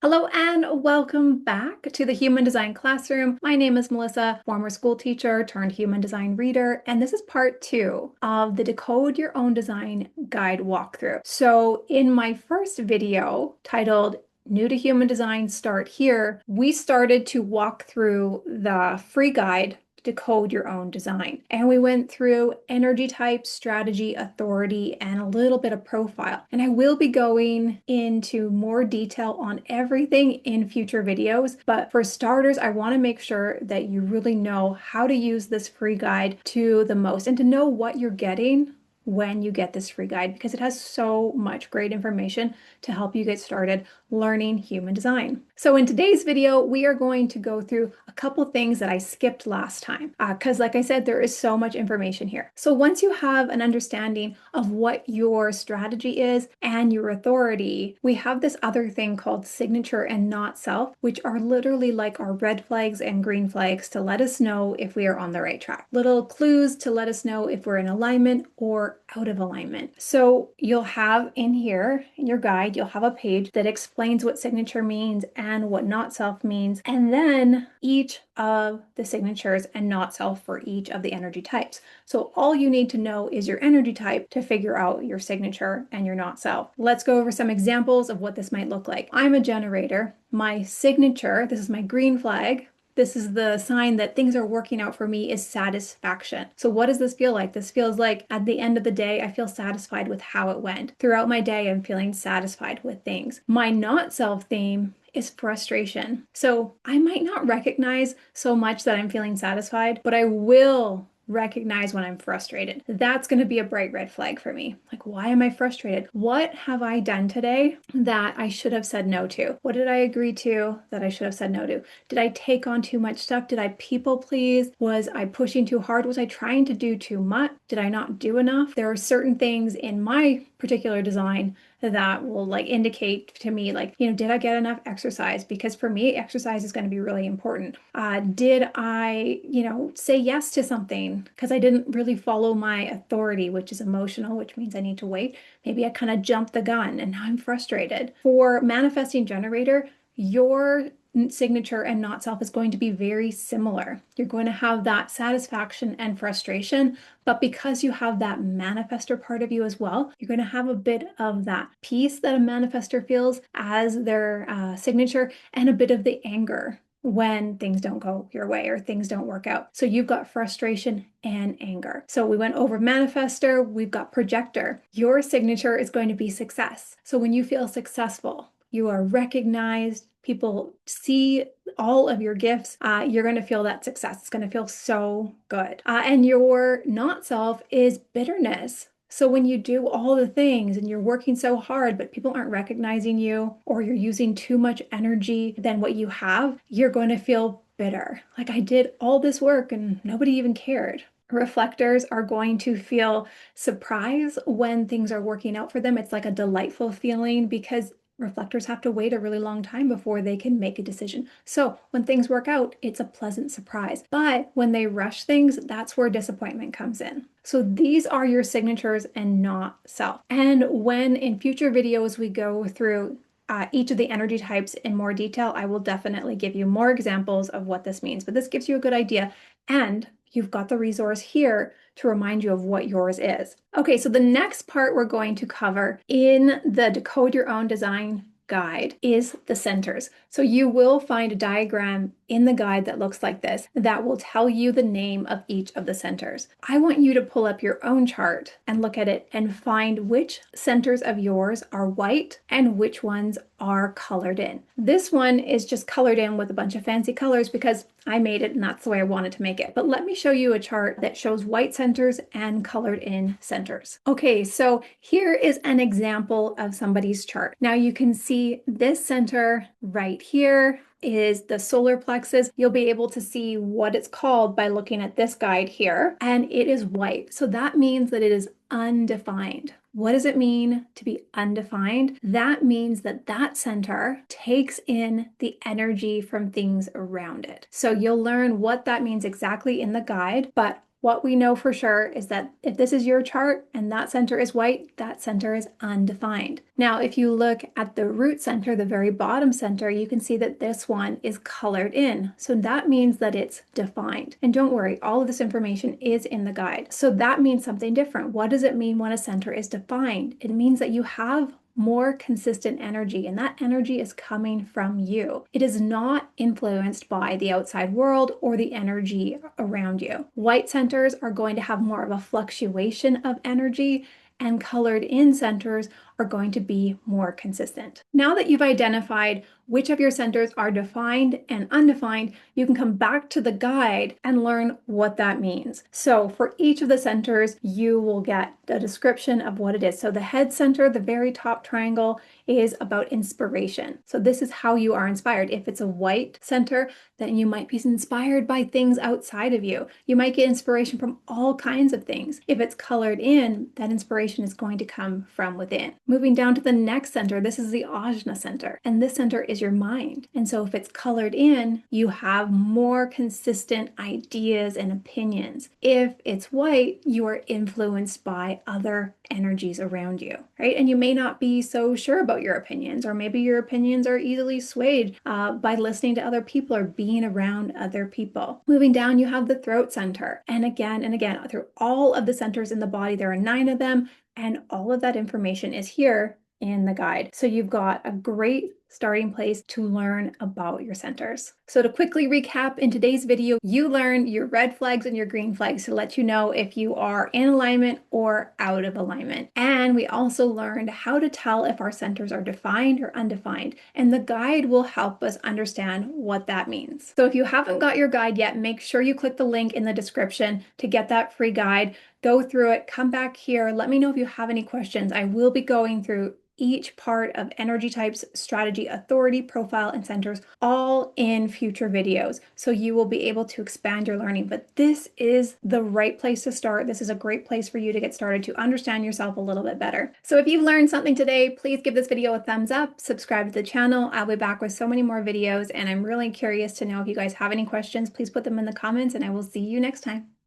Hello and welcome back to the Human Design Classroom. My name is Melissa, former school teacher turned human design reader, and this is part 2 of the Decode Your Own Design guide walkthrough. So in my first video titled New to Human Design, Start Here, we started to walk through the free guide Decode Your Own Design. And we went through energy type, strategy, authority, and a little bit of profile. And I will be going into more detail on everything in future videos. But for starters, I want to make sure that you really know how to use this free guide to the most and to know what you're getting when you get this free guide, because it has so much great information to help you get started learning human design. So in today's video, we are going to go through a couple things that I skipped last time, because like I said, there is so much information here. So once you have an understanding of what your strategy is and your authority, we have this other thing called signature and not self, which are literally like our red flags and green flags to let us know if we are on the right track. Little clues to let us know if we're in alignment or out of alignment. So you'll have in here, in your guide, you'll have a page that explains what signature means and what not self means, and then each of the signatures and not self for each of the energy types. So all you need to know is your energy type to figure out your signature and your not self. Let's go over some examples of what this might look like. I'm a generator. My signature, this is my green flag. This is the sign that things are working out for me, is satisfaction. So what does this feel like? This feels like at the end of the day, I feel satisfied with how it went. Throughout my day, I'm feeling satisfied with things. My not self theme is frustration. So I might not recognize so much that I'm feeling satisfied, but I will recognize when I'm frustrated. That's going to be a bright red flag for me. Like, why am I frustrated? What have I done today that I should have said no to? What did I agree to that I should have said no to? Did I take on too much stuff? Did I people please? Was I pushing too hard? Was I trying to do too much? Did I not do enough? There are certain things in my particular design that will like indicate to me like, did I get enough exercise? Because for me, exercise is going to be really important. Did I, say yes to something because I didn't really follow my authority, which is emotional, which means I need to wait. Maybe I kind of jumped the gun and now I'm frustrated. For manifesting generator, your signature and not self is going to be very similar. You're going to have that satisfaction and frustration, but because you have that manifestor part of you as well, you're going to have a bit of that peace that a manifestor feels as their signature and a bit of the anger when things don't go your way or things don't work out. So you've got frustration and anger. So we went over manifestor, we've got projector. Your signature is going to be success. So when you feel successful, you are recognized, people see all of your gifts, you're going to feel that success. It's going to feel so good. And your not self is bitterness. So when you do all the things and you're working so hard, but people aren't recognizing you, or you're using too much energy than what you have, you're going to feel bitter. Like, I did all this work and nobody even cared. Reflectors are going to feel surprise when things are working out for them. It's like a delightful feeling because reflectors have to wait a really long time before they can make a decision. So when things work out, it's a pleasant surprise. But when they rush things, that's where disappointment comes in. So these are your signatures and not self. And when in future videos we go through each of the energy types in more detail, I will definitely give you more examples of what this means. But this gives you a good idea. And you've got the resource here to remind you of what yours is. Okay, so the next part we're going to cover in the Decode Your Own Design guide is the centers. So you will find a diagram in the guide that looks like this that will tell you the name of each of the centers. I want you to pull up your own chart and look at it and find which centers of yours are white and which ones are colored in. This one is just colored in with a bunch of fancy colors because I made it and that's the way I wanted to make it. But let me show you a chart that shows white centers and colored in centers. Okay, so here is an example of somebody's chart. Now you can see this center right here is the solar plexus. You'll be able to see what it's called by looking at this guide here, and it is white. So that means that it is undefined. What does it mean to be undefined? That means that that center takes in the energy from things around it. So you'll learn what that means exactly in the guide, but What we know for sure is that if this is your chart and that center is white, that center is undefined. Now, if you look at the root center, the very bottom center, you can see that this one is colored in. So that means that it's defined. And don't worry, all of this information is in the guide. So that means something different. What does it mean when a center is defined? It means that you have more consistent energy, and that energy is coming from you. It is not influenced by the outside world or the energy around you. White centers are going to have more of a fluctuation of energy, and colored in centers are going to be more consistent. Now that you've identified which of your centers are defined and undefined, you can come back to the guide and learn what that means. So for each of the centers, you will get a description of what it is. So the head center, the very top triangle, is about inspiration. So this is how you are inspired. If it's a white center, then you might be inspired by things outside of you. You might get inspiration from all kinds of things. If it's colored in, that inspiration is going to come from within. Moving down to the next center, this is the ajna center, and this center is your mind. And so if it's colored in, you have more consistent ideas and opinions. If it's white, you are influenced by other energies around you, right? And you may not be so sure about your opinions, or maybe your opinions are easily swayed by listening to other people or being around other people. Moving down, you have the throat center. And again, through all of the centers in the body, there are 9 of them, and all of that information is here in the guide. So you've got a great starting place to learn about your centers. So to quickly recap, in today's video, you learned your red flags and your green flags to let you know if you are in alignment or out of alignment. And we also learned how to tell if our centers are defined or undefined. And the guide will help us understand what that means. So if you haven't got your guide yet, make sure you click the link in the description to get that free guide. Go through it, come back here, let me know if you have any questions. I will be going through each part of energy types, strategy, authority, profile, and centers, all in future videos. So you will be able to expand your learning. But this is the right place to start. This is a great place for you to get started to understand yourself a little bit better. So if you've learned something today, please give this video a thumbs up, subscribe to the channel. I'll be back with so many more videos, and I'm really curious to know if you guys have any questions. Please put them in the comments, and I will see you next time.